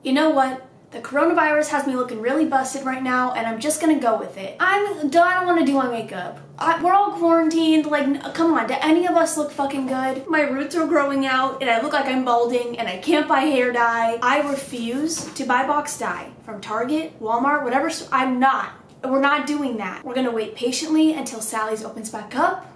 You know what? The coronavirus has me looking really busted right now, and I'm just gonna go with it. I don't want to do my makeup. We're all quarantined, like, come on, do any of us look fucking good? My roots are growing out, and I look like I'm balding, and I can't buy hair dye. I refuse to buy box dye from Target, Walmart, whatever. We're not doing that. We're gonna wait patiently until Sally's opens back up.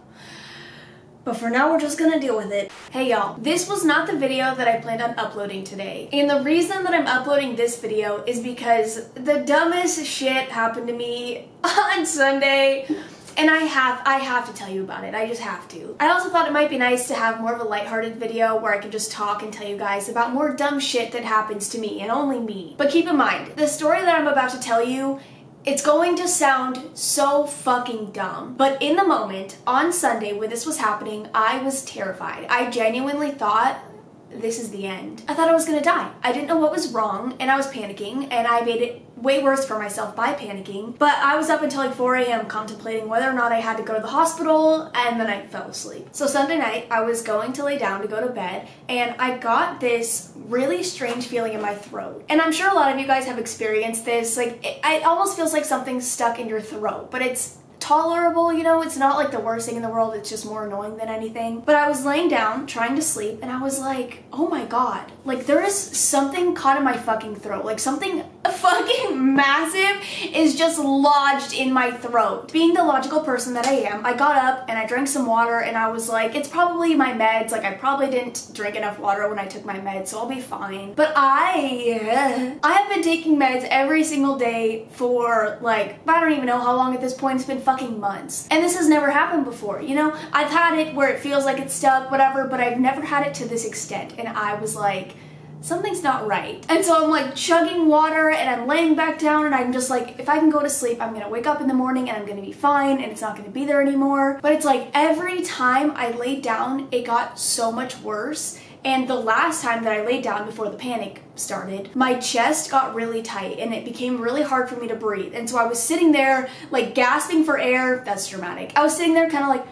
But for now, we're just gonna deal with it. Hey y'all, this was not the video that I planned on uploading today. And the reason that I'm uploading this video is because the dumbest shit happened to me on Sunday. And I have to tell you about it. I just have to. I also thought it might be nice to have more of a lighthearted video where I can just talk and tell you guys about more dumb shit that happens to me and only me. But keep in mind, the story that I'm about to tell you, it's going to sound so fucking dumb, but in the moment, on Sunday when this was happening, I was terrified. I genuinely thought, this is the end. I thought I was gonna die. I didn't know what was wrong, and I was panicking, and I made it way worse for myself by panicking. But I was up until like 4 a.m. contemplating whether or not I had to go to the hospital, and then I fell asleep. So Sunday night, I was going to lay down to go to bed, and I got this really strange feeling in my throat. And I'm sure a lot of you guys have experienced this. Like, it almost feels like something's stuck in your throat, but it's tolerable, you know? It's not like the worst thing in the world, it's just more annoying than anything. But I was laying down trying to sleep, and I was like, oh my god, like there is something caught in my fucking throat. Like something fucking massive is just lodged in my throat. Being the logical person that I am, I got up and I drank some water, and I was like, it's probably my meds. Like I probably didn't drink enough water when I took my meds, so I'll be fine. But I have been taking meds every single day for like, I don't even know how long at this point. It's been fucking months. And this has never happened before, you know? I've had it where it feels like it's stuck, whatever, but I've never had it to this extent. And I was like, something's not right. And so I'm like chugging water, and I'm laying back down, and I'm just like, if I can go to sleep, I'm gonna wake up in the morning and I'm gonna be fine, and it's not gonna be there anymore. But it's like every time I laid down, it got so much worse. And the last time that I laid down before the panic started, my chest got really tight and it became really hard for me to breathe. And so I was sitting there like gasping for air. That's dramatic. I was sitting there kind of like,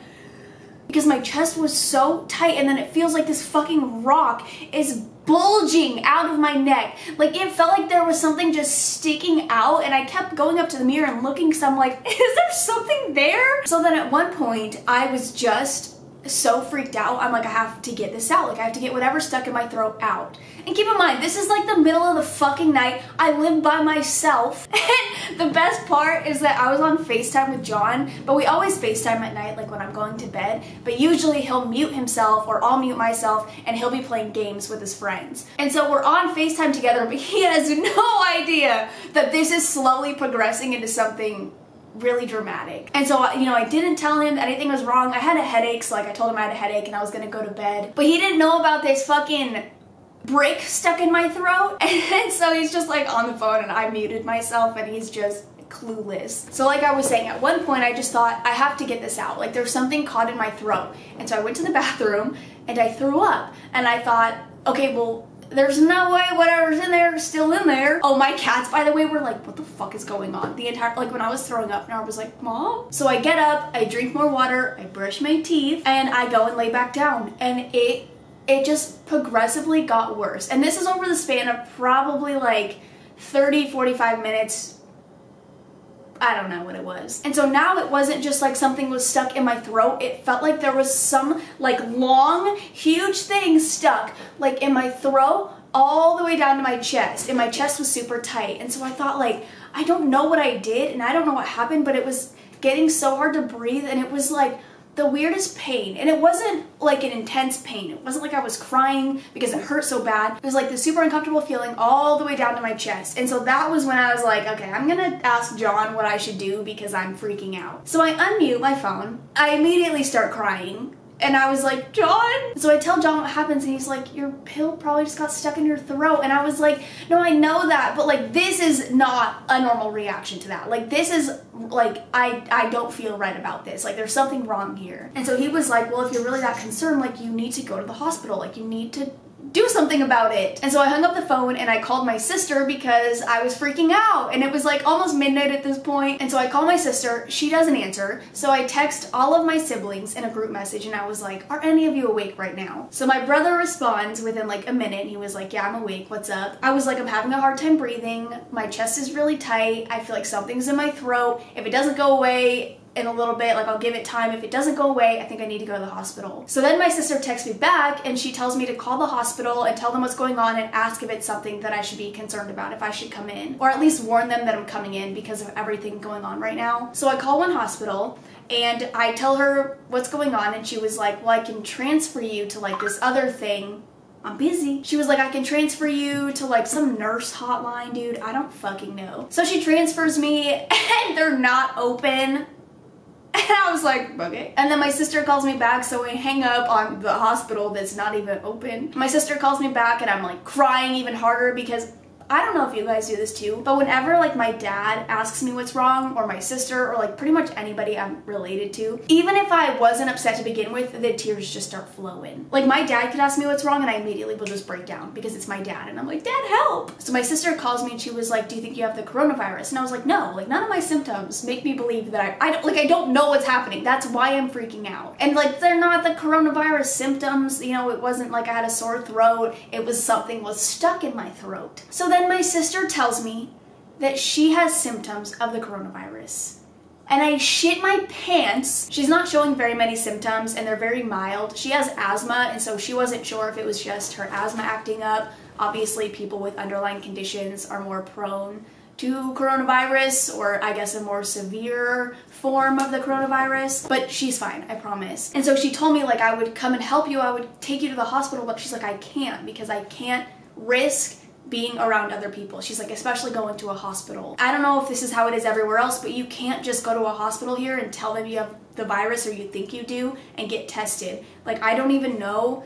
because my chest was so tight, and then it feels like this fucking rock is bulging out of my neck. Like it felt like there was something just sticking out, and I kept going up to the mirror and looking because I'm like, is there something there? So then at one point I was just so freaked out. I'm like, I have to get this out. Like I have to get whatever's stuck in my throat out. And keep in mind, this is like the middle of the fucking night. I live by myself. And the best part is that I was on FaceTime with John, but we always FaceTime at night, like when I'm going to bed. But usually he'll mute himself or I'll mute myself, and he'll be playing games with his friends. And so we're on FaceTime together, but he has no idea that this is slowly progressing into something really dramatic. And so, you know, I didn't tell him that anything was wrong. I had a headache, so like I told him I had a headache and I was gonna go to bed. But he didn't know about this fucking brick stuck in my throat. And so he's just like on the phone, and I muted myself, and he's just clueless. So like I was saying, at one point I just thought, I have to get this out. Like there's something caught in my throat. And so I went to the bathroom and I threw up. And I thought, okay, well, there's no way whatever's in there is still in there. Oh, my cats, by the way, were like, what the fuck is going on? The entire, like when I was throwing up, Nara was like, Mom? So I get up, I drink more water, I brush my teeth, and I go and lay back down. And it just progressively got worse. And this is over the span of probably like 30, 45 minutes. I don't know what it was. And so now it wasn't just like something was stuck in my throat. It felt like there was some like long, huge thing stuck like in my throat all the way down to my chest. And my chest was super tight. And so I thought, like, I don't know what I did and I don't know what happened, but it was getting so hard to breathe, and it was like the weirdest pain. And it wasn't like an intense pain. It wasn't like I was crying because it hurt so bad. It was like the super uncomfortable feeling all the way down to my chest. And so that was when I was like, okay, I'm gonna ask John what I should do because I'm freaking out. So I unmute my phone. I immediately start crying. And I was like, John? So I tell John what happens, and he's like, your pill probably just got stuck in your throat. And I was like, no, I know that, but like this is not a normal reaction to that. Like this is like, I don't feel right about this. Like there's something wrong here. And so he was like, well, if you're really that concerned, like you need to go to the hospital. Like you need to do something about it. And so I hung up the phone and I called my sister because I was freaking out, and it was like almost midnight at this point. And so I call my sister, she doesn't answer. So I text all of my siblings in a group message and I was like, are any of you awake right now? So my brother responds within like a minute. He was like, yeah, I'm awake, what's up? I was like, I'm having a hard time breathing. My chest is really tight. I feel like something's in my throat. If it doesn't go away in a little bit, like I'll give it time. If it doesn't go away, I think I need to go to the hospital. So then my sister texts me back and she tells me to call the hospital and tell them what's going on and ask if it's something that I should be concerned about, if I should come in, or at least warn them that I'm coming in because of everything going on right now. So I call one hospital and I tell her what's going on, and she was like, well, I can transfer you to like this other thing. I'm busy. She was like, I can transfer you to like some nurse hotline, dude. I don't fucking know. So she transfers me and they're not open. And I was like, okay. And then my sister calls me back, so we hang up on the hospital that's not even open. My sister calls me back and I'm like crying even harder because I don't know if you guys do this too, but whenever like my dad asks me what's wrong, or my sister, or like pretty much anybody I'm related to, even if I wasn't upset to begin with, the tears just start flowing. Like my dad could ask me what's wrong and I immediately will just break down because it's my dad, and I'm like, Dad, help! So my sister calls me and she was like, do you think you have the coronavirus? And I was like, no, like none of my symptoms make me believe that I don't know what's happening. That's why I'm freaking out. And like, they're not the coronavirus symptoms, you know, it wasn't like I had a sore throat, it was something was stuck in my throat. So then my sister tells me that she has symptoms of the coronavirus. And I shit my pants. She's not showing very many symptoms and they're very mild. She has asthma, and so she wasn't sure if it was just her asthma acting up. Obviously, people with underlying conditions are more prone to coronavirus, or I guess a more severe form of the coronavirus, but she's fine, I promise. And so she told me like I would come and help you, I would take you to the hospital, but she's like, I can't, because I can't risk being around other people. She's like, especially going to a hospital. I don't know if this is how it is everywhere else, but you can't just go to a hospital here and tell them you have the virus, or you think you do, and get tested. Like, I don't even know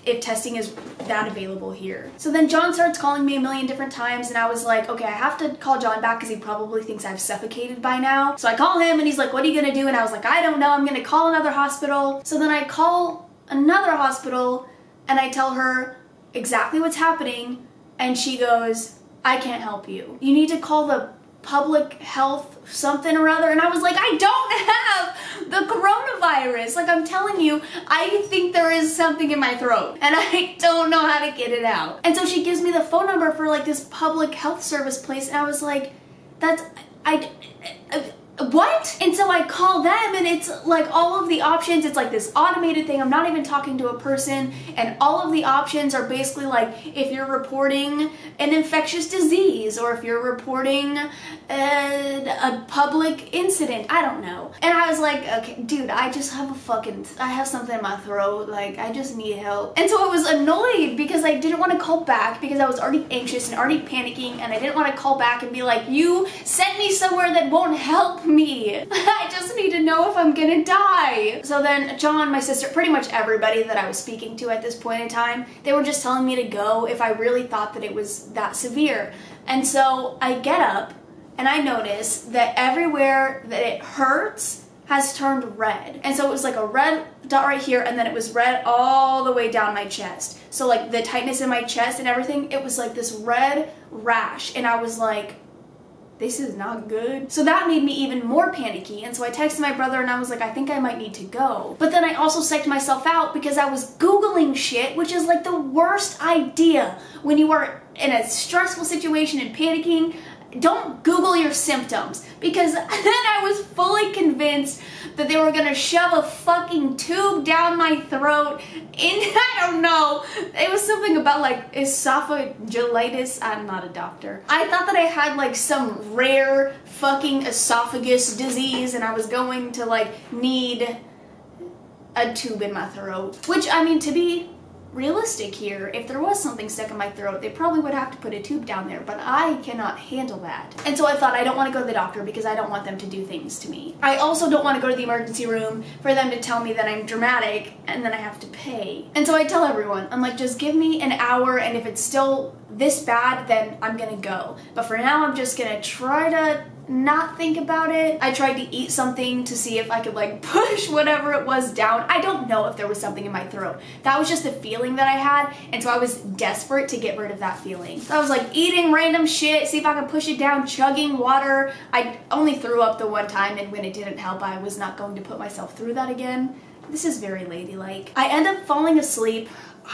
if testing is that available here. So then John starts calling me a million different times, and I was like, okay, I have to call John back because he probably thinks I've suffocated by now. So I call him and he's like, what are you gonna do? And I was like, I don't know, I'm gonna call another hospital. So then I call another hospital and I tell her exactly what's happening, and she goes, I can't help you. You need to call the public health something or other. And I was like, I don't have the coronavirus. Like, I'm telling you, I think there is something in my throat and I don't know how to get it out. And so she gives me the phone number for like this public health service place, and I was like, what? And so I call them, and it's like all of the options, it's like this automated thing. I'm not even talking to a person, and all of the options are basically like, if you're reporting an infectious disease, or if you're reporting a public incident, I don't know. And I was like, okay, dude, I just have I have something in my throat, like, I just need help. And so I was annoyed because I didn't want to call back because I was already anxious and already panicking, and I didn't want to call back and be like, you sent me somewhere that won't help me. I just need to know if I'm gonna die. So then John, my sister, pretty much everybody that I was speaking to at this point in time, they were just telling me to go if I really thought that it was that severe. And so I get up and I notice that everywhere that it hurts has turned red. And so it was like a red dot right here, and then it was red all the way down my chest. So like the tightness in my chest and everything, it was like this red rash, and I was like, this is not good. So that made me even more panicky, and so I texted my brother and I was like, I think I might need to go. But then I also psyched myself out because I was Googling shit, which is like the worst idea when you are in a stressful situation and panicking. Don't Google your symptoms, because then I was fully convinced that they were gonna shove a fucking tube down my throat I don't know. It was something about like esophagitis. I'm not a doctor. I thought that I had like some rare fucking esophagus disease and I was going to like need a tube in my throat. Which, I mean, to be realistic here, if there was something stuck in my throat, they probably would have to put a tube down there, but I cannot handle that. And so I thought, I don't want to go to the doctor because I don't want them to do things to me. I also don't want to go to the emergency room for them to tell me that I'm dramatic and then I have to pay. And so I tell everyone, I'm like, just give me an hour, and if it's still this bad, then I'm gonna go. But for now, I'm just gonna try to not think about it. I tried to eat something to see if I could like push whatever it was down. I don't know if there was something in my throat. That was just the feeling that I had, and so I was desperate to get rid of that feeling. So I was like eating random shit, see if I could push it down, chugging water. I only threw up the one time, and when it didn't help, I was not going to put myself through that again. This is very ladylike. I end up falling asleep,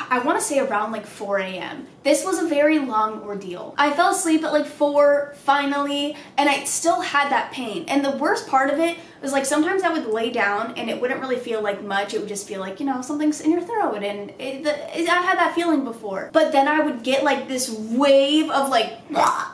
I want to say around like 4 a.m. This was a very long ordeal. I fell asleep at like 4 finally, and I still had that pain. And the worst part of it was like sometimes I would lay down and it wouldn't really feel like much. It would just feel like, you know, something's in your throat, and I've had that feeling before. But then I would get like this wave of like,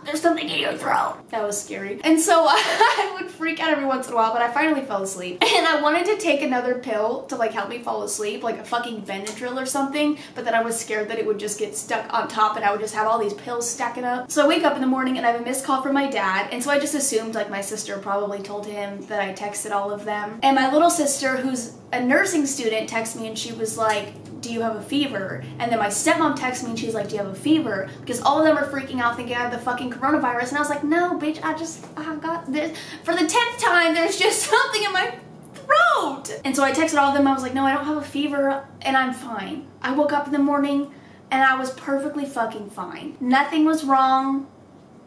there's something in your throat. That was scary. And so I would freak out every once in a while, but I finally fell asleep. And I wanted to take another pill to like help me fall asleep, like a fucking Benadryl or something, but then I was scared that it would just get stuck on top and I would just have all these pills stacking up. So I wake up in the morning and I have a missed call from my dad, and so I just assumed like my sister probably told him that I texted all of them. And my little sister, who's a nursing student, texted me and she was like, do you have a fever? And then my stepmom texted me and she's like, do you have a fever? Because all of them are freaking out thinking I have the fucking coronavirus, and I was like, no bitch, I got this. For the 10th time, there's just something in my throat. And so I texted all of them. I was like, no, I don't have a fever and I'm fine. I woke up in the morning and I was perfectly fucking fine. Nothing was wrong.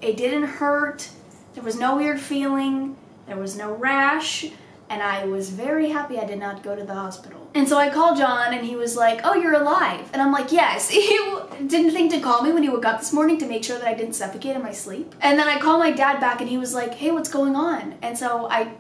It didn't hurt. There was no weird feeling. There was no rash. And I was very happy I did not go to the hospital. And so I called John and he was like, oh, you're alive. And I'm like, yes. He didn't think to call me when he woke up this morning to make sure that I didn't suffocate in my sleep. And then I called my dad back and he was like, hey, what's going on? And so I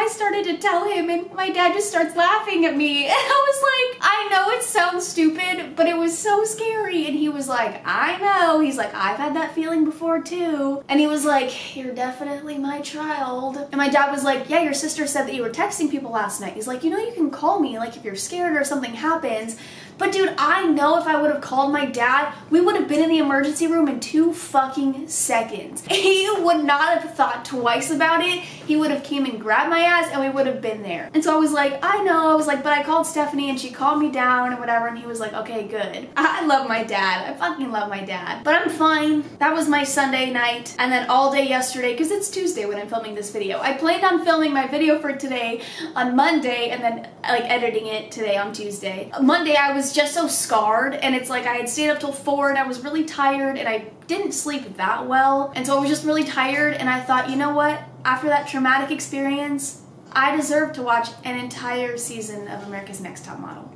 started to tell him, and my dad just starts laughing at me. And I was like, I know it sounds stupid, but it was so scary. And he was like, I know. He's like, I've had that feeling before too. And he was like, you're definitely my child. And my dad was like, yeah, your sister said that you were texting people last night. He's like, you know, you can call me like if you're scared or something happens. But dude, I know if I would have called my dad, we would have been in the emergency room in 2 fucking seconds. He would not have thought twice about it. He would have came and grabbed my ass and we would have been there. And so I was like, I know. I was like, but I called Stephanie and she calmed me down and whatever. And he was like, okay, good. I love my dad. I fucking love my dad. But I'm fine. That was my Sunday night. And then all day yesterday, because it's Tuesday when I'm filming this video. I planned on filming my video for today on Monday and then like editing it today on Tuesday. Monday I was just so scarred, and it's like I had stayed up till 4 and I was really tired and I didn't sleep that well, and so I was just really tired, and I thought, you know what, after that traumatic experience I deserve to watch an entire season of America's Next Top Model.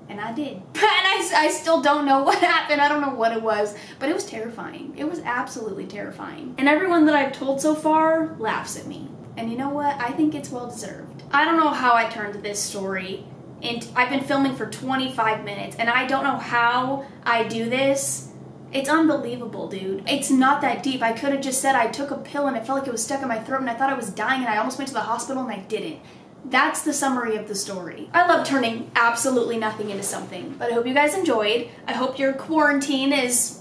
And I did. And I still don't know what happened. I don't know what it was, but it was terrifying. It was absolutely terrifying. And everyone that I've told so far laughs at me, and you know what, I think it's well deserved. I don't know how I turned this story. And I've been filming for 25 minutes, and I don't know how I do this. It's unbelievable, dude. It's not that deep. I could have just said I took a pill and it felt like it was stuck in my throat and I thought I was dying and I almost went to the hospital and I didn't. That's the summary of the story. I love turning absolutely nothing into something, but I hope you guys enjoyed. I hope your quarantine is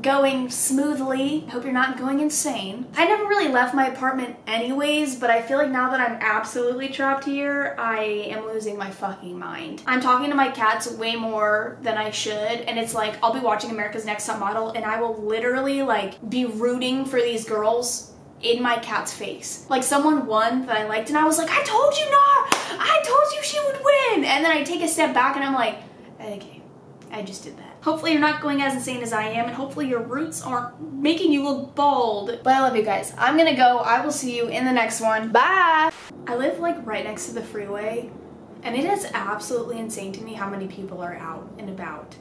going smoothly. I hope you're not going insane. I never really left my apartment anyways, but I feel like now that I'm absolutely trapped here, I am losing my fucking mind. I'm talking to my cats way more than I should, and it's like I'll be watching America's Next Top Model and I will literally like be rooting for these girls in my cat's face. Like someone won that I liked and I was like, I told you not! I told you she would win! And then I take a step back and I'm like, okay, I just did that. Hopefully you're not going as insane as I am, and hopefully your roots aren't making you look bald. But I love you guys. I'm gonna go. I will see you in the next one. Bye! I live like right next to the freeway, and it is absolutely insane to me how many people are out and about.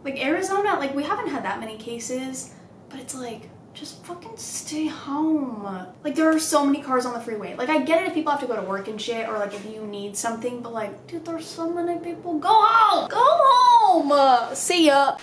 Like Arizona, like we haven't had that many cases, but it's like, just fucking stay home. Like there are so many cars on the freeway. Like I get it if people have to go to work and shit, or like if you need something, but like, dude, there's so many people. Go home! Go home! See ya!